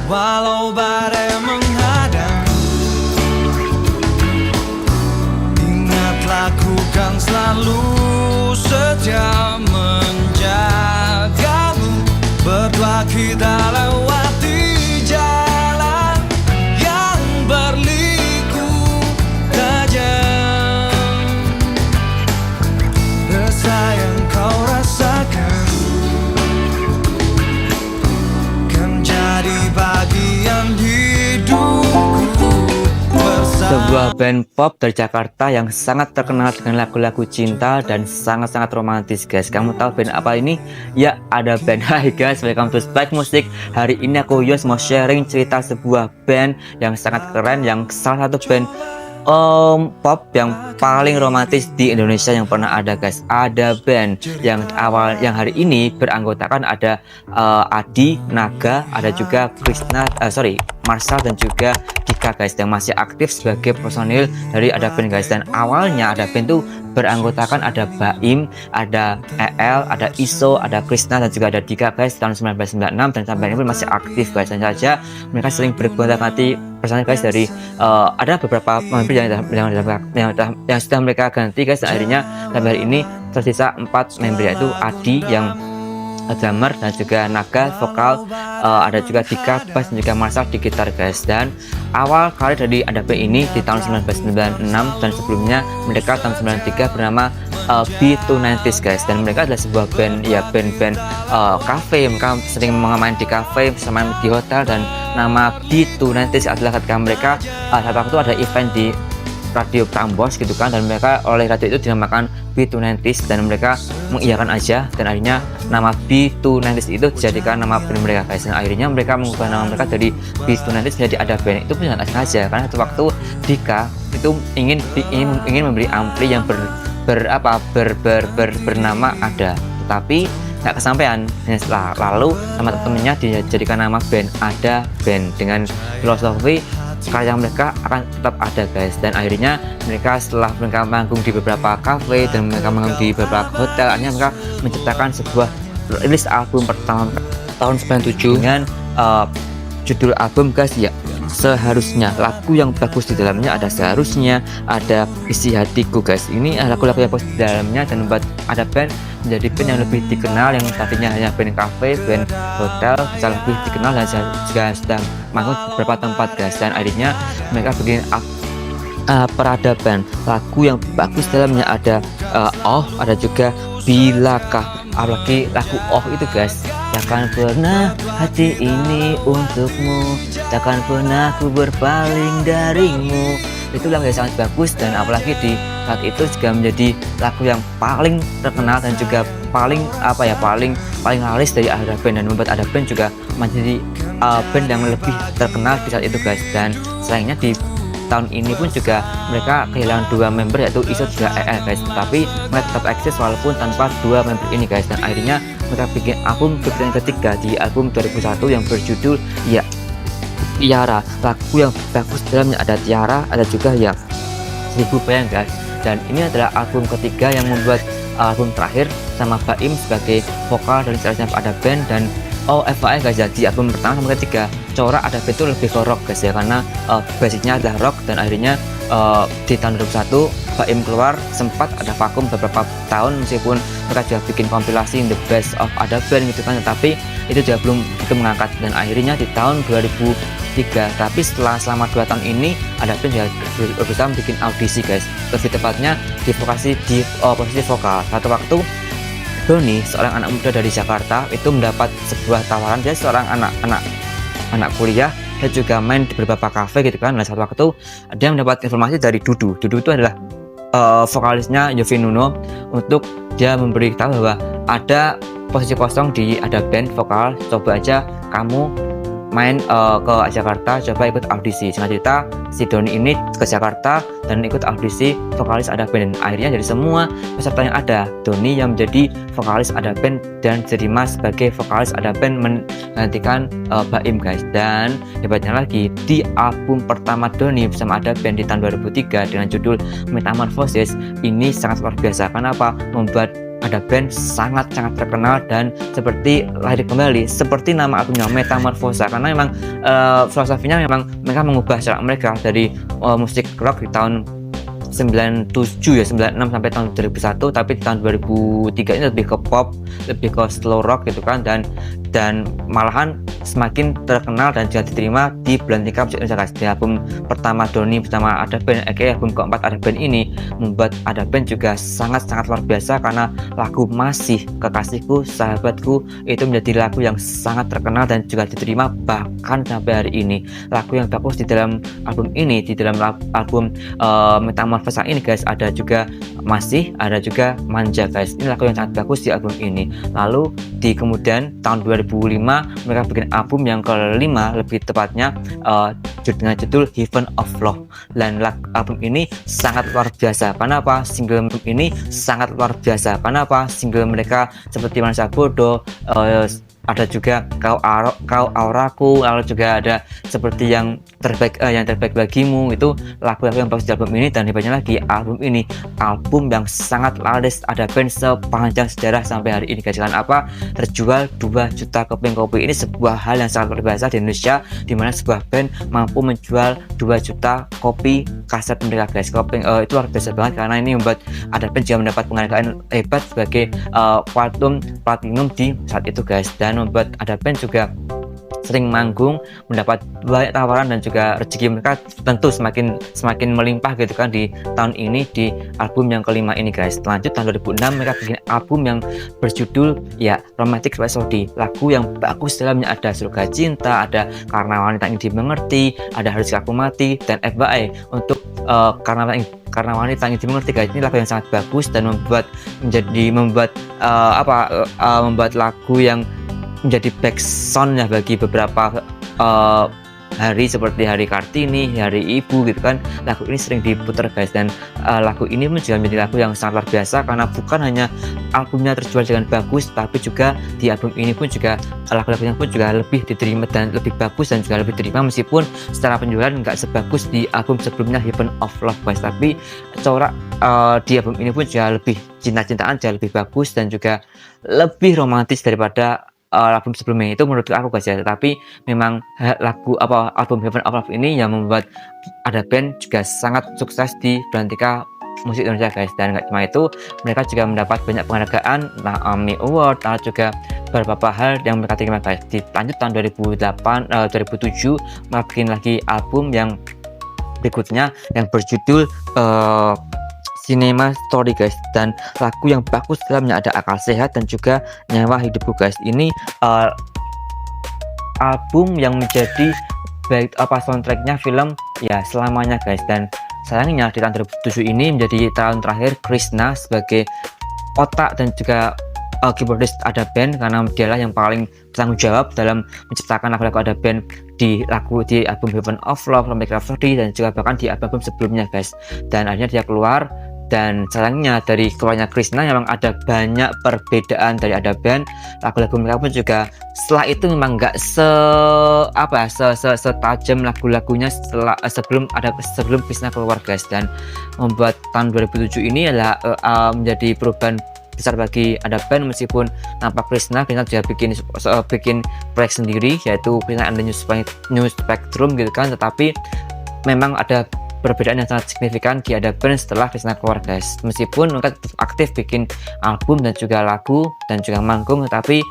Walau badai menghadang, ingatlah ku kan selalu setia menjagamu. Berdua kita lewati jalan yang berliku tajam. Rasa yang kau rasakan kan jadi bagian hidupku bersama. Sebuah band pop dari Jakarta yang sangat terkenal dengan lagu-lagu cinta dan sangat-sangat romantis, guys. Kamu tahu band apa ini? Ya, ada band. Hai guys, welcome to Spike Music. Hari ini aku Yos mau sharing cerita sebuah band yang sangat keren, yang salah satu band pop yang paling romantis di Indonesia yang pernah ada, guys. Ada band yang hari ini beranggotakan ada Adi, Naga, ada juga Marshall dan juga Dika, guys, yang masih aktif sebagai personil dari ada band, guys. Dan awalnya ada band tuh beranggotakan ada Baim, ada EL, ada Iso, ada Krishna dan juga ada Dika, guys, tahun 1996, dan sampai ini pun masih aktif, guys. Dan saja mereka sering bergonta-ganti personil, guys, dari ada beberapa member yang sudah mereka ganti, guys. Dan akhirnya sampai hari ini tersisa 4 member, yaitu Adi yang drummer dan juga Naga vokal, ada juga Dika bass dan juga Marshall di gitar, guys. Dan awal kali dari ada band ini di tahun 1996, dan sebelumnya mereka tahun 93 bernama B290s, guys. Dan mereka adalah sebuah band, ya band-band cafe. Mereka sering main di cafe, sama di hotel, dan nama B290s adalah ketika mereka saat waktu ada event di Radio Prambors gitu kan, dan mereka oleh radio itu dinamakan B290s, dan mereka mengiyakan aja, dan akhirnya nama B290s itu dijadikan nama band mereka, guys. Dan akhirnya mereka mengubah nama mereka dari B290s menjadi ada band. Itu pun sangat sengaja, karena satu waktu Dika itu ingin memberi ampli yang bernama Ada, tetapi nggak kesampaian. Lalu sama temennya dijadikan nama band Ada Band dengan filosofi karya mereka akan tetap ada, guys. Dan akhirnya mereka setelah mereka manggung di beberapa cafe dan mereka manggung di beberapa hotel, akhirnya mereka menciptakan sebuah rilis album pertama tahun 97 dengan judul album, guys, ya Seharusnya. Lagu yang bagus di dalamnya ada Seharusnya, ada Isi Hatiku, guys. Ini lagu-lagu yang bagus di dalamnya dan membuat ada band menjadi band yang lebih dikenal, yang tadinya hanya band cafe, band hotel, bisa lebih dikenal dan juga sedang manggung di beberapa tempat, guys. Dan akhirnya mereka bikin peradaban. Lagu yang bagus dalamnya ada ada juga Bilakah, apalagi lagu itu, guys. Takkan pernah hati ini untukmu, takkan pernah ku berpaling darimu. Itu lagu yang sangat bagus, dan apalagi di lagu itu juga menjadi lagu yang paling terkenal dan juga paling paling laris dari Ada Band, dan membuat Ada Band juga menjadi band yang lebih terkenal di saat itu, guys. Dan selainnya di tahun ini pun juga mereka kehilangan 2 member, yaitu Iso juga EL, guys. Tapi mereka tetap eksis walaupun tanpa 2 member ini, guys. Dan akhirnya mereka bikin album yang ketiga di album 2001 yang berjudul ya Tiara. Lagu yang bagus dalamnya ada Tiara, ada juga ya 1000 Bayang, guys. Dan ini adalah album ketiga yang membuat album terakhir sama Baim sebagai vokal dari Ada Band. Dan FYI, guys, ya, di album pertama sama ketiga corak Ada Band itu lebih ke rock, guys, ya, karena basicnya adalah rock. Dan akhirnya di tahun 2001 Baim keluar, sempat ada vakum beberapa tahun meskipun mereka juga bikin kompilasi The Best of Ada Band gitu kan, tetapi itu juga belum itu mengangkat. Dan akhirnya di tahun 2003, tapi selama 2 tahun ini Ada Band juga berusaha bikin audisi, guys, lebih tepatnya di posisi vokal. Satu waktu Doni, seorang anak muda dari Jakarta, itu mendapat sebuah tawaran. Dia seorang anak kuliah, dia juga main di beberapa kafe gitu kan. Nah, satu waktu dia mendapat informasi dari Dudu itu adalah vokalisnya Yovie Nuno, untuk dia memberitahu bahwa ada posisi kosong di Ada Band vokal, coba aja kamu main ke Jakarta, coba ikut audisi. Singkat cerita, si Doni ini ke Jakarta dan ikut audisi vokalis Ada Band. Akhirnya dari semua peserta yang ada, Doni yang menjadi vokalis Ada Band dan Jerima sebagai vokalis Ada Band menggantikan Baim, guys. Dan hebatnya lagi, di album pertama Doni bersama Ada Band di tahun 2003 dengan judul Metamorphosis, ini sangat luar biasa. Kenapa? Membuat ada band sangat-sangat terkenal dan seperti lahir kembali seperti nama albumnya Metamorphosa, karena memang filosofinya memang mereka mengubah cara mereka dari musik rock di tahun 97 ya, 96 sampai tahun 2001, tapi di tahun 2003 ini lebih ke pop, lebih ke slow rock gitu kan, dan malahan semakin terkenal dan juga diterima di belantika musik Indonesia guys. Di album pertama Doni bersama Ada Band, album keempat Ada Band ini membuat Ada Band juga sangat-sangat luar biasa, karena lagu Masih, Kekasihku, Sahabatku itu menjadi lagu yang sangat terkenal dan juga diterima bahkan sampai hari ini. Lagu yang bagus di dalam album ini, di dalam album Metamorphosa ini guys, ada juga Masih, ada juga Manja guys. Ini lagu yang sangat bagus di album ini. Lalu di kemudian tahun 2005 mereka bikin album yang kelima, lebih tepatnya dengan judul Heaven of Love, dan album ini sangat luar biasa. Kenapa? Single album ini sangat luar biasa. Kenapa? Single mereka seperti Manusia Bodoh, ada juga kau auraku, lalu juga ada seperti yang terbaik bagimu, itu lagu-lagu yang bagus di album ini. Dan hebatnya lagi, album ini album yang sangat laris Ada Band sepanjang sejarah sampai hari ini guys. Karena apa? Terjual 2 juta keping kopi. Ini sebuah hal yang sangat luar biasa di Indonesia, dimana sebuah band mampu menjual 2 juta kopi kaset mereka guys. Itu luar biasa banget, karena ini membuat Ada Band juga mendapat penghargaan hebat sebagai platinum di saat itu guys, dan membuat Ada Band juga sering manggung, mendapat banyak tawaran, dan juga rezeki mereka tentu semakin melimpah gitu kan di tahun ini di album yang kelima ini guys. Lanjut tahun 2006 mereka bikin album yang berjudul ya Romantic Rhapsody. Lagu yang bagus dalamnya ada Surga Cinta, ada Karena Wanita Ingin Dimengerti, ada Harus Aku Mati, dan FYI untuk Karena Wanita Ingin Dimengerti guys, ini lagu yang sangat bagus dan membuat lagu yang menjadi back sound ya bagi beberapa hari seperti Hari Kartini, Hari Ibu gitu kan. Lagu ini sering diputar guys, dan lagu ini pun juga menjadi lagu yang sangat luar biasa, karena bukan hanya albumnya terjual dengan bagus, tapi juga di album ini pun juga lagu-lagunya pun juga lebih diterima dan lebih bagus dan juga lebih diterima, meskipun secara penjualan nggak sebagus di album sebelumnya Heaven of Love guys, tapi corak di album ini pun juga lebih cinta-cintaan, juga lebih bagus dan juga lebih romantis daripada album sebelumnya itu menurut aku guys ya. Tapi memang album Heaven of Love ini yang membuat Ada Band juga sangat sukses di belantika musik Indonesia guys. Dan nggak cuma itu, mereka juga mendapat banyak penghargaan, AMI Award, lalu juga beberapa hal yang mereka terima guys. Lanjut tahun 2007 mereka bikin lagi album yang berikutnya yang berjudul Cinema Story guys, dan lagu yang bagus dalamnya ada Akal Sehat dan juga Nyawa Hidupku guys. Ini album yang menjadi soundtracknya film ya Selamanya guys, dan sayangnya di tahun 2007 ini menjadi tahun terakhir Krishna sebagai otak dan juga keyboardist Ada Band, karena dialah yang paling bertanggung jawab dalam menciptakan lagu-lagu Ada Band di album Heaven of Love, Romantic Rhapsody, dan juga bahkan di album sebelumnya guys. Dan akhirnya dia keluar, dan sayangnya dari keluarnya Krishna memang ada banyak perbedaan dari Ada Band. Lagu-lagu mereka pun juga setelah itu memang nggak setajam lagu-lagunya sebelum Krishna keluar guys, dan membuat tahun 2007 ini adalah menjadi perubahan besar bagi Ada Band. Meskipun tanpa Krishna juga bikin proyek sendiri, yaitu Krishna and the New Spectrum gitu kan, tetapi memang ada perbedaan yang sangat signifikan di Ada Band setelah Krishna keluar guys. Meskipun mereka tetap aktif bikin album dan juga lagu dan juga manggung, tetapi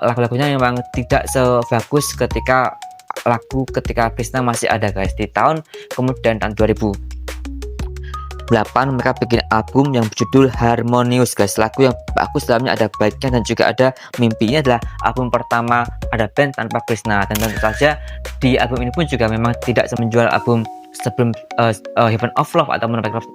lagu-lagunya memang tidak sebagus ketika Krishna masih ada guys. Di tahun kemudian tahun 2008 mereka bikin album yang berjudul Harmonious guys. Lagu yang bagus dalamnya ada Baiknya dan juga ada Mimpi. Ini adalah album pertama Ada Band tanpa Krishna, dan tentu saja di album ini pun juga memang tidak semenjual album sebelum Heaven of Love atau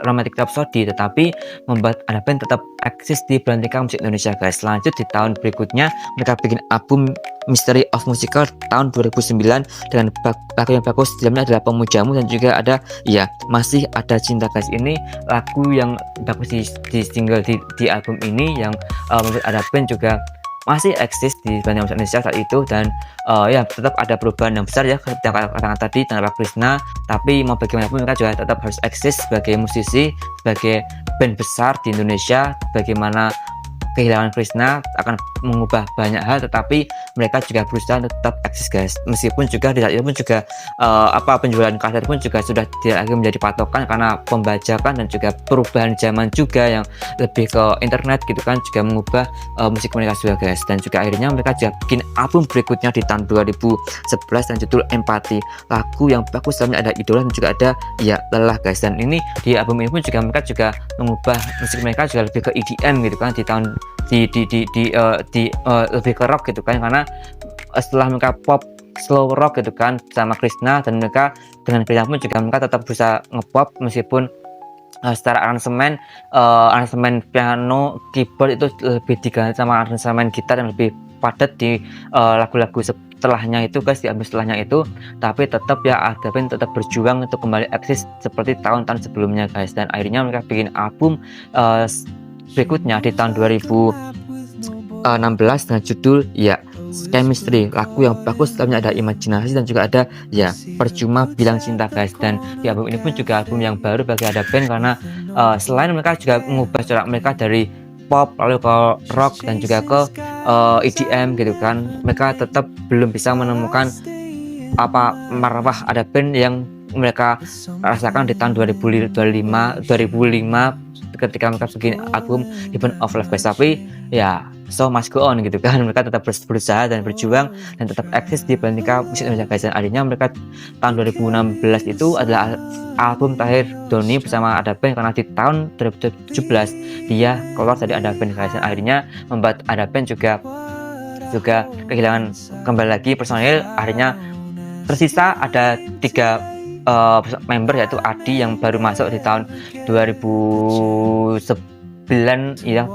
Romantic Rhapsody, tetapi membuat Ada Band tetap eksis di belantika musik Indonesia guys. Lanjut di tahun berikutnya mereka bikin album Mystery of Musical tahun 2009 dengan lagu yang bagus dalamnya adalah Pemujamu dan juga ada ya Masih Ada Cinta guys. Ini lagu yang bagus di single di album ini yang membuat Ada Band juga masih eksis di belantika musik Indonesia saat itu. Dan ya tetap ada perubahan yang besar ya yang katakan tadi tanpa Krishna, tapi mau bagaimanapun mereka juga tetap harus eksis sebagai musisi, sebagai band besar di Indonesia. Bagaimana kehilangan Krishna akan mengubah banyak hal, tetapi mereka juga berusaha untuk tetap eksis guys. Meskipun juga di saat itu pun juga penjualan kaset pun juga sudah tidak lagi menjadi patokan karena pembajakan dan juga perubahan zaman juga yang lebih ke internet gitu kan, juga mengubah musik mereka juga guys. Dan juga akhirnya mereka juga bikin album berikutnya di tahun 2011 dan judul Empati, lagu yang bagus, dalamnya ada idola dan juga ada ya lelah guys. Dan ini di album ini pun juga mereka juga mengubah musik mereka juga lebih ke EDM gitu kan, di tahun lebih ke rock gitu kan, karena setelah mereka pop slow rock gitu kan sama Krishna, dan mereka dengan Krishna pun juga mereka tetap bisa ngepop meskipun secara aransemen piano keyboard itu lebih diganti sama aransemen gitar yang lebih padat di lagu-lagu setelahnya itu guys, di album setelahnya itu. Tapi tetap ya Ada Band tetap berjuang untuk kembali eksis seperti tahun-tahun sebelumnya guys. Dan akhirnya mereka bikin album berikutnya di tahun 2016 dengan judul ya Chemistry, lagu yang bagus, dalamnya ada imajinasi dan juga ada ya Percuma Bilang Cinta guys. Dan di album ini pun juga album yang baru bagi Ada Band karena selain mereka juga mengubah corak mereka dari pop lalu ke rock dan juga ke EDM gitu kan, mereka tetap belum bisa menemukan marwah Ada Band yang mereka rasakan di tahun 2005 ketika mereka bikin album Heaven of Love guys. Tapi ya so must go on gitu kan, mereka tetap berusaha dan berjuang dan tetap eksis di Benteka musik Indonesia guys. Dan akhirnya mereka tahun 2016 itu adalah album terakhir Doni bersama Ada Band, karena di tahun 2017 dia keluar dari Ada Band guys. Dan akhirnya membuat Ada Band juga kehilangan kembali lagi personil. Akhirnya tersisa ada 3 member, yaitu Adi yang baru masuk di tahun 2009 ya,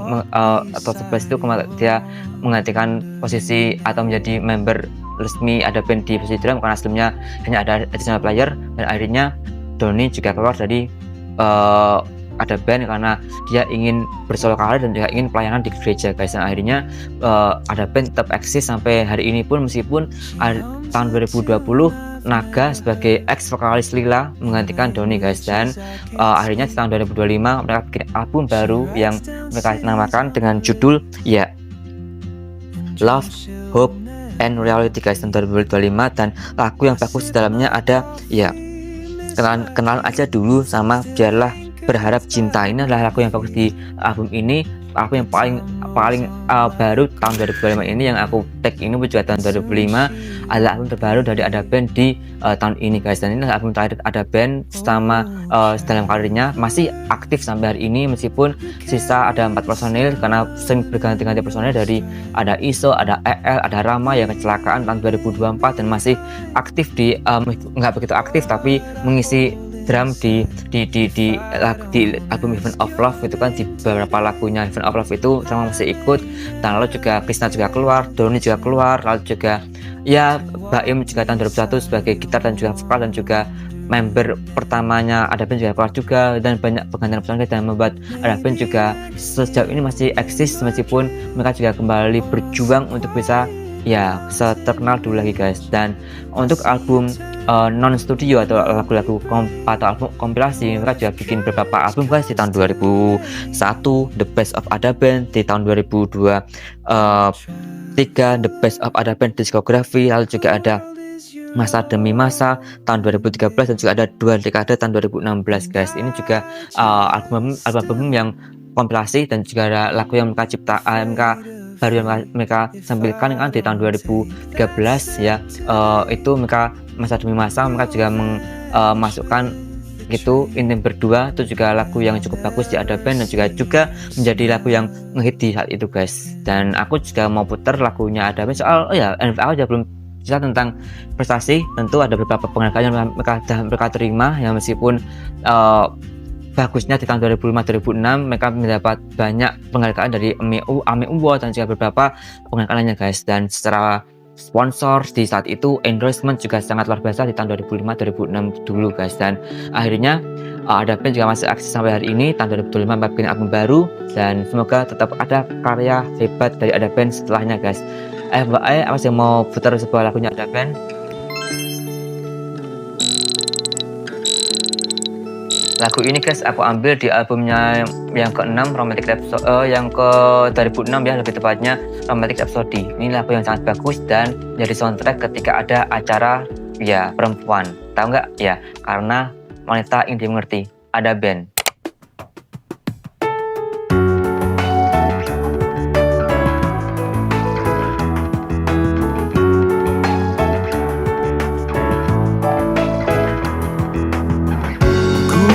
atau 11 itu dia menggantikan posisi atau menjadi member resmi Ada Band di posisi drum, karena sebelumnya hanya ada additional player. Dan akhirnya Doni juga keluar dari Ada Band karena dia ingin bersolo karir dan juga ingin pelayanan di gereja guys. Dan akhirnya Ada Band tetap eksis sampai hari ini pun, meskipun tahun 2020 Naga sebagai ex vokalis Lila menggantikan Doni guys. Dan akhirnya di tahun 2025 mereka bikin album baru yang mereka namakan dengan judul ya Love, Hope, and Reality guys, tahun 2025. Dan lagu yang bagus di dalamnya ada ya kenalan aja dulu sama Biarlah Berharap Cinta. Ini adalah lagu yang bagus di album ini, aku yang paling baru tahun 2025 ini yang aku tag ini pun juga tahun 2005 adalah album terbaru dari Ada Band di tahun ini guys. Dan ini adalah album terakhir Ada Band selama dalam karirnya, masih aktif sampai hari ini meskipun sisa ada 4 personil karena sering berganti-ganti personil, dari ada Iso, ada EL, ada Rama yang kecelakaan tahun 2024 dan masih aktif di nggak begitu aktif tapi mengisi drum di album Heaven of Love itu kan, di beberapa lagunya Heaven of Love itu sama masih ikut. Dan lalu juga Krishna juga keluar, Doni juga keluar, lalu juga ya Baim juga tahun 2001 sebagai gitar dan juga vokal, dan juga member pertamanya Ada Band juga keluar juga, dan banyak pergantian personil dan membuat Ada Band juga sejauh ini masih eksis meskipun mereka juga kembali berjuang untuk bisa ya terkenal dulu lagi guys. Dan untuk album non studio atau lagu-lagu atau album kompilasi, mereka juga bikin beberapa album guys di tahun 2001 The Best of Ada Band, di tahun 2002 The Best of Ada Band Discography, lalu juga ada Masa Demi Masa tahun 2013 dan juga ada Dua Dekade tahun 2016 guys. Ini juga album yang kompilasi dan juga ada lagu yang mereka baru yang mereka sampaikan kan di tahun 2013 ya. Itu mereka Masa Demi Masa mereka juga memasukkan gitu Intim Berdua, itu juga lagu yang cukup bagus di Ada Band dan juga menjadi lagu yang ngehit di saat itu guys. Dan aku juga mau putar lagunya Ada Band soal aku juga belum cerita tentang prestasi. Tentu ada beberapa penghargaan yang mereka terima ya, meskipun bagusnya di tahun 2005-2006 mereka mendapat banyak penghargaan dari AMI Award dan juga beberapa penghargaan lainnya guys. Dan secara sponsor di saat itu, endorsement juga sangat luar biasa di tahun 2005-2006 dulu guys. Dan akhirnya Ada Band juga masih aktif sampai hari ini. Tahun 2005 mereka bikin album baru dan semoga tetap ada karya hebat dari Ada Band setelahnya guys. FYI, aku yang mau putar sebuah lagunya Ada Band. Lagu ini guys aku ambil di albumnya yang ke-6 Romantic Rhapsody, yang ke 2006 ya lebih tepatnya, Romantic Rhapsody. Ini lagu yang sangat bagus dan jadi soundtrack ketika ada acara ya perempuan. Tahu nggak ya? Karena wanita yang dimengerti, ada band.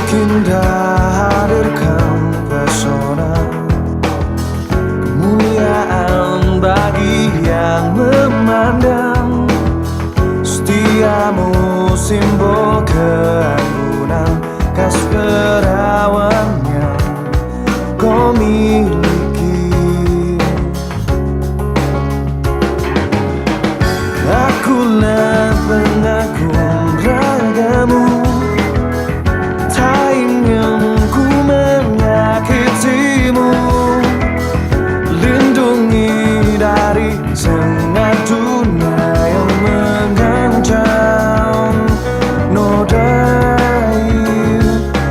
Indah hadirkan pesona kemuliaan bagi yang memandang, setiamu simbol keanggunan, khas perawan yang kau miliki. Akulah pengagum ragamu, tak ingin ku menyakitimu, lindungi dari tengah dunia yang mengancam, nodai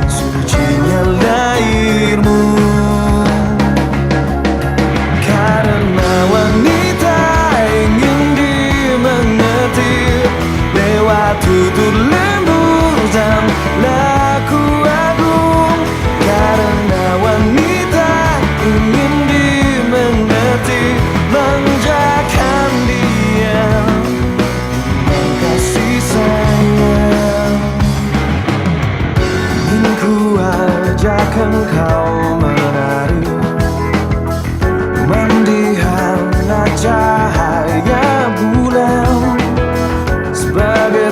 sucinya lahirmu. Karena wanita ingin dimengerti lewat tutur lembut dan laku agung. Karena wanita ingin dimengerti, manjakan dia dengan kasih sayang. Ingin ku ajak engkau menari memandikan cahaya bulan sebagai